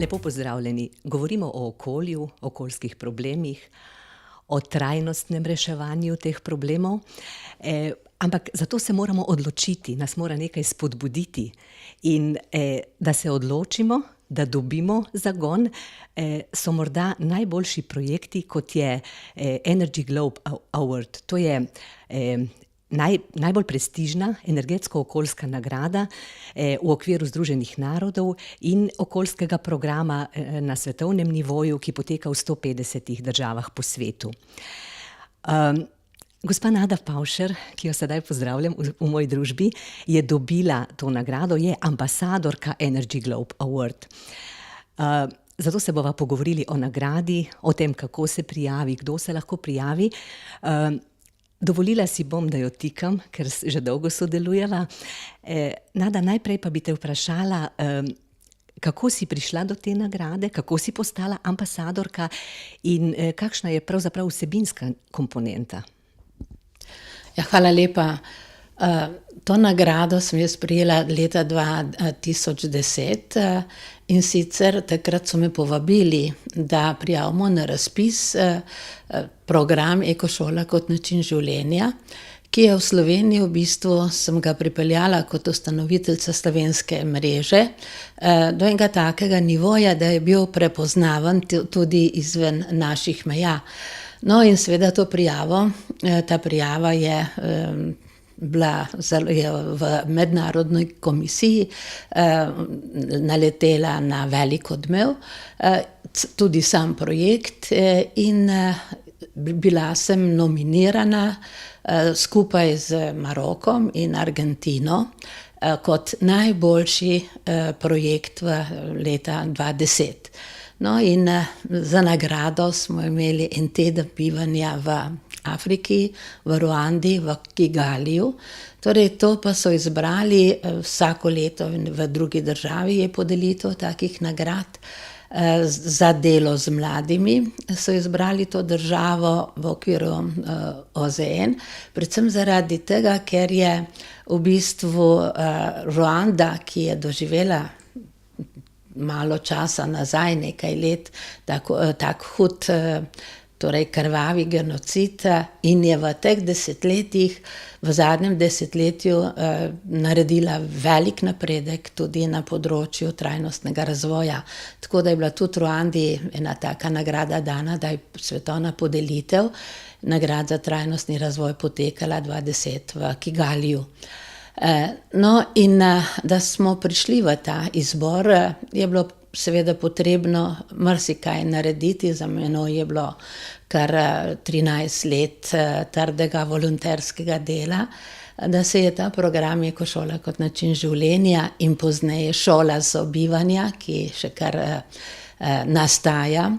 Lepo pozdravljeni. Govorimo o okolju, okoljskih problemih, o trajnostnem reševanju teh problemov, ampak zato se moramo odločiti, nas mora nekaj spodbuditi in da se odločimo, da dobimo zagon, so morda najboljši projekti, kot je Energy Globe Award. To je najbolj prestižna energetsko-okoljska nagrada v okviru Združenih narodov in okoljskega programa na svetovnem nivoju, ki poteka v 150 državah po svetu. Gospa Nada Pavšer, ki jo sedaj pozdravljam v moji družbi, je dobila to nagrado, je ambasadorka Energy Globe Award. Zato se bova pogovorili o nagradi, o tem, kako se prijavi, kdo se lahko prijavi. Dovolila si bom, da jo tikam, ker že dolgo sodelujeva. Nada, najprej pa bi te vprašala, kako si prišla do te nagrade, kako si postala ambasadorka in kakšna je pravzaprav vsebinska komponenta? Ja, hvala lepa. To nagrado sem jaz prejela leta 2010 in sicer takrat so me povabili, da prijavimo na razpis program Ekošola kot način življenja, ki je v Sloveniji v bistvu, sem ga pripeljala kot ustanoviteljica slovenske mreže do enega takega nivoja, da je bil prepoznaven tudi izven naših meja. No, in seveda to prijavo, ta prijava je bila v mednarodni komisiji naletela na velik odmev, tudi sam projekt in bila sem nominirana skupaj z Marokom in Argentino kot najboljši projekt v leta 2010. No, in za nagrado smo imeli en teden bivanja v Afriki, v Ruandi, v Kigaliju. Torej, to pa so izbrali vsako leto v drugi državi je podelitev takih nagrad za delo z mladimi. So izbrali to državo v okviru OZN, predvsem zaradi tega, ker je v bistvu Ruanda, ki je doživela malo časa nazaj, nekaj let, tak hud, torej krvavi genocid in je v teh desetletjih, v zadnjem desetletju naredila velik napredek tudi na področju trajnostnega razvoja. Tako da je bila tudi Ruandi ena taka nagrada dana, da je svetovna podelitev nagrad za trajnostni razvoj potekala 2010 v Kigaliju. No, in da smo prišli v ta izbor, je bilo seveda potrebno marsikaj narediti. Za menoj je bilo kar 13 let trdega volonterskega dela, da se je ta program Ekošola kot način življenja in pozneje šola sobivanja, ki še kar nastaja,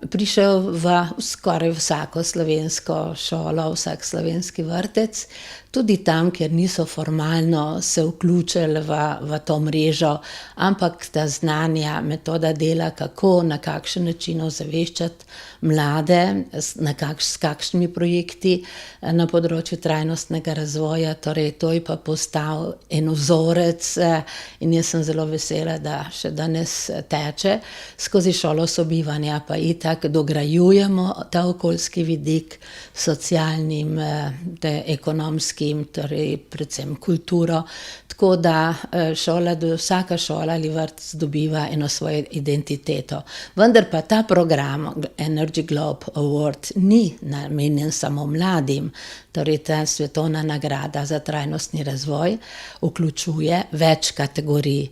prišel v skoraj vsako slovensko šolo, vsak slovenski vrtec, tudi tam, kjer niso formalno se vključili v to mrežo, ampak ta znanja, metoda dela, kako, na kakšen način ozaveščati mlade, s kakšnimi projekti na področju trajnostnega razvoja, torej to je pa postal en vzorec in jaz sem zelo vesela, da še danes teče. Skozi šolo sobivanja pa itak dograjujemo ta okoljski vidik socialnim, ekonomskim, torej predvsem kulturo, tako da vsaka šola ali vrtec dobiva eno svojo identiteto. Vendar pa ta program Energy Globe Award ni namenjen samo mladim, torej ta svetovna nagrada za trajnostni razvoj vključuje več kategorij.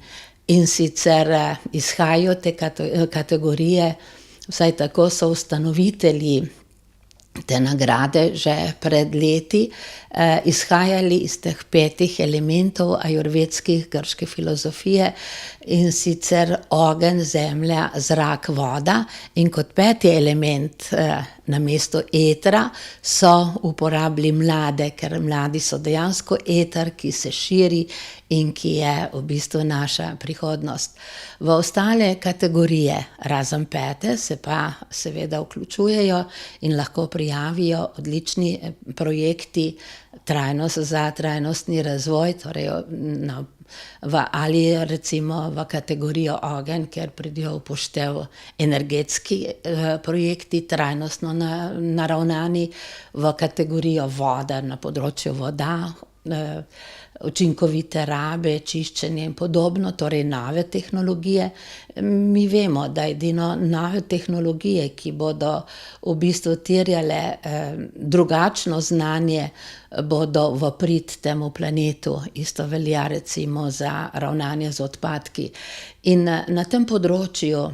In sicer izhajajo te kategorije, vsaj tako so ustanovitelji te nagrade že pred leti izhajali iz teh 5 elementov ajurvedskih grške filozofije, in sicer ogenj, zemlja, zrak, voda, in kot 5. element namesto etra so uporabili mlade, ker mladi so dejansko eter, ki se širi in ki je v bistvu naša prihodnost. V ostale kategorije, razen 5., se pa seveda vključujejo in lahko prijavijo odlični projekti za trajnostni razvoj, torej ali recimo v kategorijo ogenj, kjer pridejo v upoštev energetski projekti, trajnostno naravnani, v kategorijo voda na področju voda, učinkovite rabe, čiščenje in podobno, torej nove tehnologije. Mi vemo, da edino nove tehnologije, ki bodo v bistvu terjale drugačno znanje, bodo v prid temu planetu. Isto velja recimo za ravnanje z odpadki. In na tem področju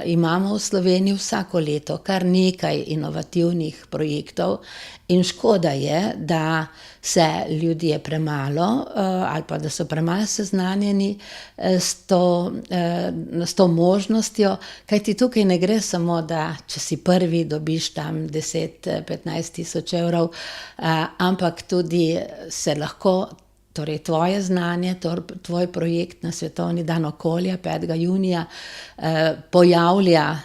imamo v Sloveniji vsako leto kar nekaj inovativnih projektov in škoda je, da se ljudje premalo ali pa da so premalo seznanjeni s to možnostjo, kajti tukaj ne gre samo, da če si prvi, dobiš tam 10-15 tisoč evrov, ampak tudi se lahko, torej tvoje znanje, tvoj projekt na Svetovni dan okolja 5. junija pojavlja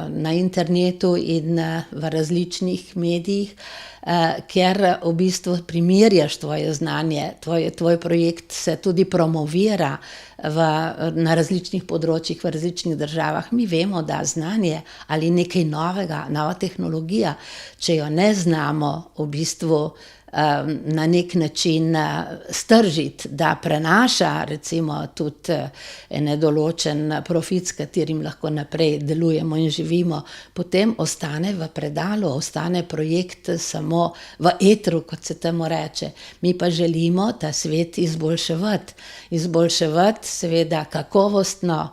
na internetu in v različnih medijih, kjer v bistvu primerjaš tvoje znanje, tvoj projekt se tudi promovira na različnih področjih, v različnih državah. Mi vemo, da znanje ali nekaj novega, nova tehnologija, če jo ne znamo v bistvu na nek način stržiti, da prenaša recimo tudi nedoločen profit, s katerim lahko naprej delujemo in živimo, potem ostane v predalu, ostane projekt samo v etru, kot se temu reče. Mi pa želimo ta svet izboljševati seveda kakovostno,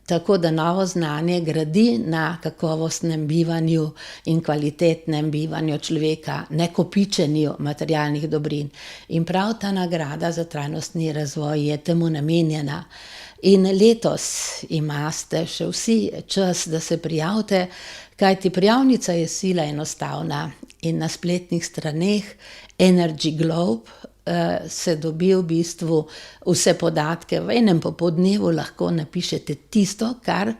tako da novo znanje gradi na kakovostnem bivanju in kvalitetnem bivanju človeka, ne kopičenju materialnih dobrin. In prav ta nagrada za trajnostni razvoj je temu namenjena. In letos imate še vsi čas, da se prijavite, kajti prijavnica je sila enostavna in na spletnih straneh Energy Globe se dobi v bistvu vse podatke. V enem popoldnevu lahko napišete tisto, kar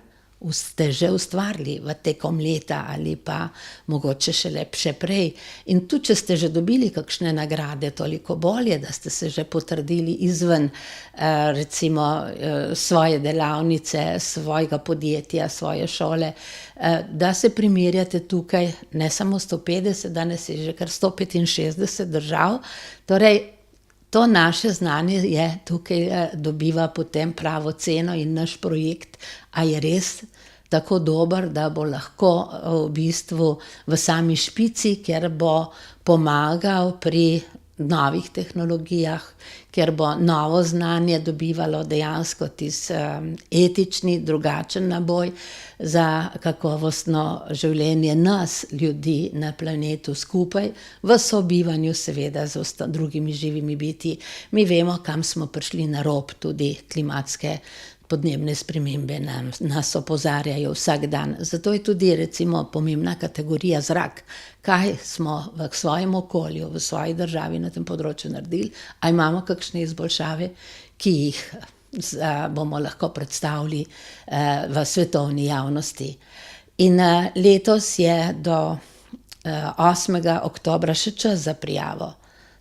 ste že ustvarili v tekom leta ali pa mogoče še prej. In tudi, če ste že dobili kakšne nagrade, toliko bolje, da ste se že potrdili izven recimo svoje delavnice, svojega podjetja, svoje šole, da se primerjate tukaj, ne samo 150, danes je že kar 165 držav, torej to naše znanje tukaj dobiva potem pravo ceno in naš projekt, a je res tako dober, da bo lahko v bistvu v sami špici, kjer bo pomagal pri novih tehnologijah, kjer bo novo znanje dobivalo dejansko etični, drugačen naboj za kakovostno življenje nas, ljudi na planetu skupaj, v sobivanju seveda z drugimi živimi bitji. Mi vemo, kam smo prišli na rob, tudi klimatske podnebne spremembe nas opozarjajo vsak dan. Zato je tudi recimo pomembna kategorija zrak. Kaj smo v svojem okolju, v svoji državi na tem področju naredili, a imamo kakšne izboljšave, ki jih bomo lahko predstavili v svetovni javnosti. In letos je do 8. oktobra še čas za prijavo.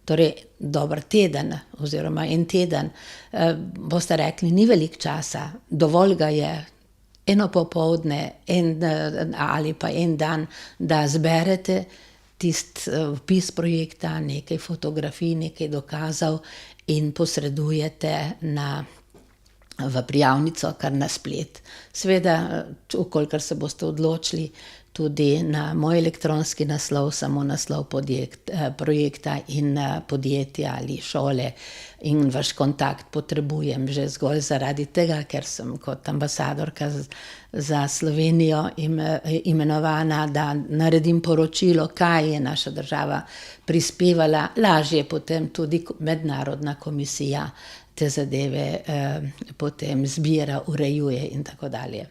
Torej, dober teden oziroma en teden, boste rekli, ni veliko časa, dovolj ga je eno popoldne ali pa en dan, da zberete tisti opis projekta, nekaj fotografij, nekaj dokazov in posredujete v prijavnico kar na splet. Seveda, kolikor se boste odločili, tudi na moj elektronski naslov, samo naslov projekta in podjetja ali šole in vaš kontakt potrebujem že zgolj zaradi tega, ker sem kot ambasadorka za Slovenijo imenovana, da naredim poročilo, kaj je naša država prispevala. Lažje potem tudi mednarodna komisija te zadeve potem zbira, urejuje in tako dalje.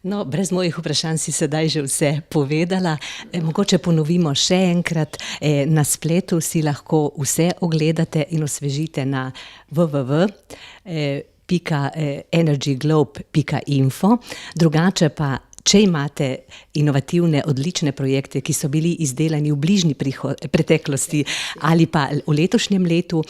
No, brez mojih vprašanj si sedaj že vse povedala. Mogoče ponovimo še enkrat, na spletu si lahko vse ogledate in osvežite na www.energyglobe.info. Drugače pa, če imate inovativne, odlične projekte, ki so bili izdelani v bližnji preteklosti ali pa v letošnjem letu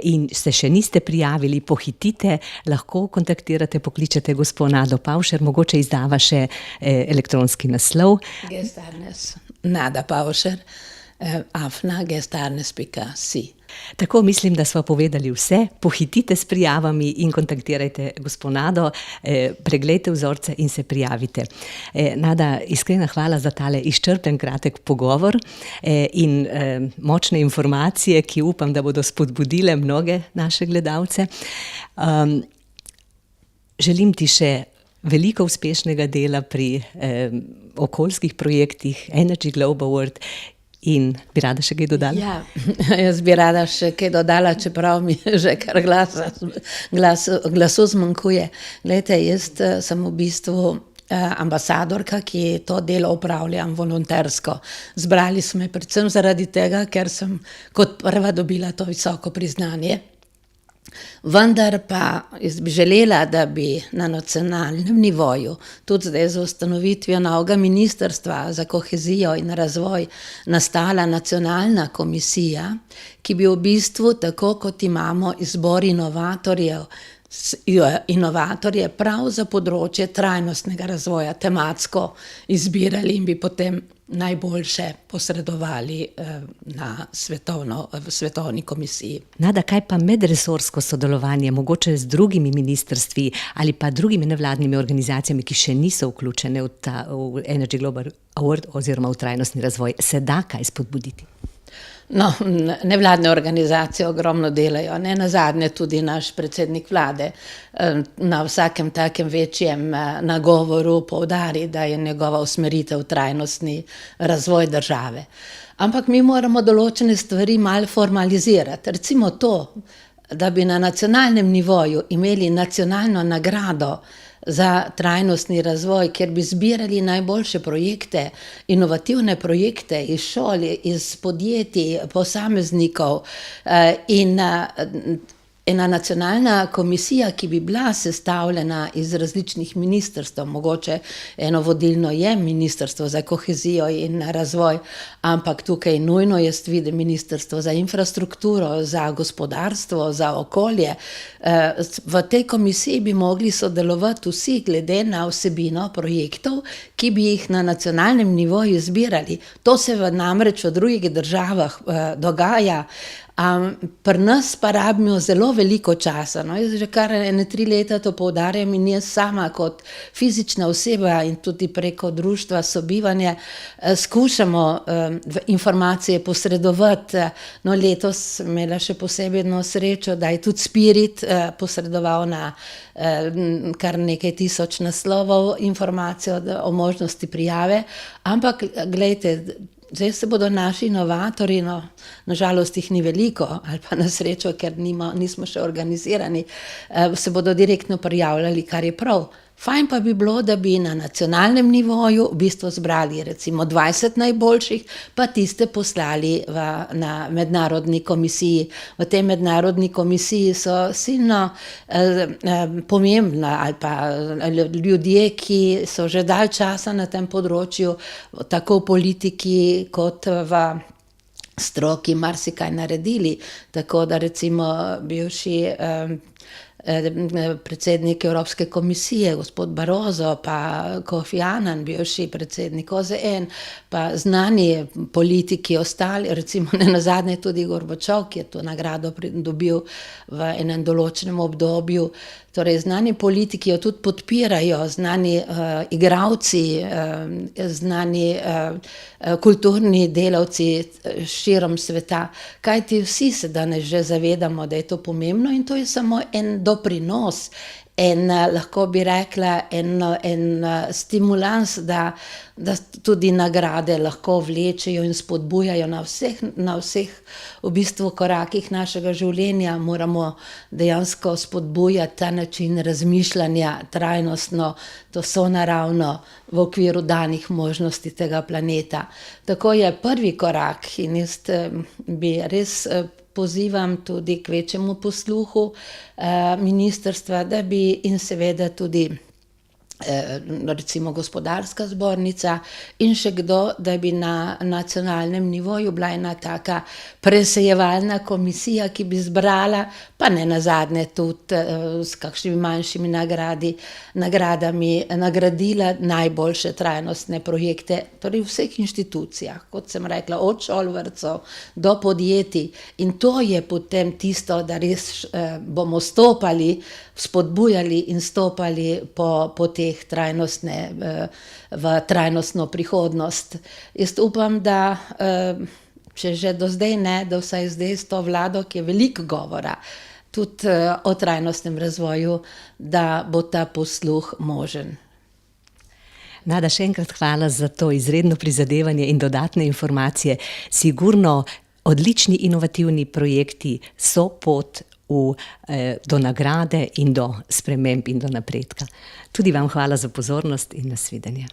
in se še niste prijavili, pohitite, lahko kontaktirate, pokličete gospo Nado Pavšer, mogoče izdava še elektronski naslov. Gestarnes, Nada Pavšer, @gestarnes.si. Tako mislim, da smo povedali vse. Pohitite s prijavami in kontaktirajte gospo Nado, preglejte vzorce in se prijavite. Nada, iskrena hvala za tale izčrpen kratek pogovor in močne informacije, ki upam, da bodo spodbudile mnoge naše gledalce. Želim ti še veliko uspešnega dela pri okoljskih projektih Energy Globe Award. In bi rada še kaj dodala? Ja, jaz bi rada še kaj dodala, čeprav mi že kar glasu zmanjkuje. Glejte, jaz sem v bistvu ambasadorka, ki to delo opravljam volontersko. Zbrali smo me predvsem zaradi tega, ker sem kot prva dobila to visoko priznanje. Vendar pa jaz bi želela, da bi na nacionalnem nivoju, tudi zdaj z ustanovitvijo novega ministrstva za kohezijo in razvoj, nastala nacionalna komisija, ki bi v bistvu, tako kot imamo izbor inovatorje prav za področje trajnostnega razvoja tematsko izbirali in bi potem najboljše posredovali na svetovni komisiji. Nada, kaj pa medresorsko sodelovanje, mogoče z drugimi ministrstvi ali pa drugimi nevladnimi organizacijami, ki še niso vključene v Energy Globe Award oziroma v trajnostni razvoj, se da kaj spodbuditi? No, nevladne organizacije ogromno delajo, ne nazadnje tudi naš predsednik vlade na vsakem takem večjem nagovoru poudari, da je njegova usmeritev trajnostni razvoj države. Ampak mi moramo določene stvari malo formalizirati. Recimo to, da bi na nacionalnem nivoju imeli nacionalno nagrado za trajnostni razvoj, kjer bi zbirali najboljše projekte, inovativne projekte iz šol, iz podjetij, posameznikov in ena nacionalna komisija, ki bi bila sestavljena iz različnih ministrstev, mogoče eno vodilno je ministrstvo za kohezijo in razvoj, ampak tukaj nujno jaz vidim ministrstvo za infrastrukturo, za gospodarstvo, za okolje. V tej komisiji bi mogli sodelovati vsi glede na vsebino projektov, ki bi jih na nacionalnem nivoju izbirali. To se namreč v drugih državah dogaja. Pri nas pa rabimo zelo veliko časa. No, jaz že kar 3 leta to poudarjam in jaz sama kot fizična oseba in tudi preko društva Sobivanje skušamo informacije posredovati. No, letos sem imela še posebej srečo, da je tudi Spirit posredoval na kar nekaj tisoč naslovov informacijo o možnosti prijave. Ampak glejte, zdaj se bodo naši inovatorji, nažalost jih ni veliko, ali pa na srečo, ker nismo še organizirani, se bodo direktno prijavljali, kar je prav. Fajn pa bi bilo, da bi na nacionalnem nivoju v bistvu zbrali recimo 20 najboljših, pa tiste poslali na mednarodni komisiji. V tej mednarodni komisiji so silno pomembna ali pa ljudje, ki so že dalj časa na tem področju, tako v politiki kot v stroki marsikaj naredili. Tako da recimo bivši predsednik Evropske komisije, gospod Barroso, pa Kofi Annan, bivši predsednik OZN, pa znani politiki ostali, recimo nenazadnje tudi Gorbačov, ki je to nagrado dobil v enem določenem obdobju. Torej, znani politiki jo tudi podpirajo, znani igralci, znani kulturni delavci širom sveta. Kajti vsi se danes že zavedamo, da je to pomembno in to je samo en doprinos, lahko bi rekla, en stimulans, da tudi nagrade lahko vlečejo in spodbujajo na vseh v bistvu korakih našega življenja. Moramo dejansko spodbujati ta način razmišljanja trajnostno, to sonaravno v okviru danih možnosti tega planeta. Tako je prvi korak in jaz bi res pozivam tudi k večjemu posluhu ministrstva, da bi in seveda tudi recimo Gospodarska zbornica in še kdo, da bi na nacionalnem nivoju bila ena taka presejevalna komisija, ki bi zbrala, pa ne nazadnje tudi s kakšnimi manjšimi nagradami nagradila najboljše trajnostne projekte pri vseh inštitucijah, kot sem rekla, od šol, vrtcev do podjetij. In to je potem tisto, da res bomo stopali, spodbujali in stopali po teh v trajnostno prihodnost. Jaz upam, da če že do zdaj ne, da vsaj zdaj s to vlado, ki je veliko govora tudi o trajnostnem razvoju, da bo ta posluh možen. Nada, še enkrat hvala za to izredno prizadevanje in dodatne informacije. Sigurno odlični inovativni projekti so pot do nagrade in do sprememb in do napredka. Tudi vam hvala za pozornost in nasvidenje.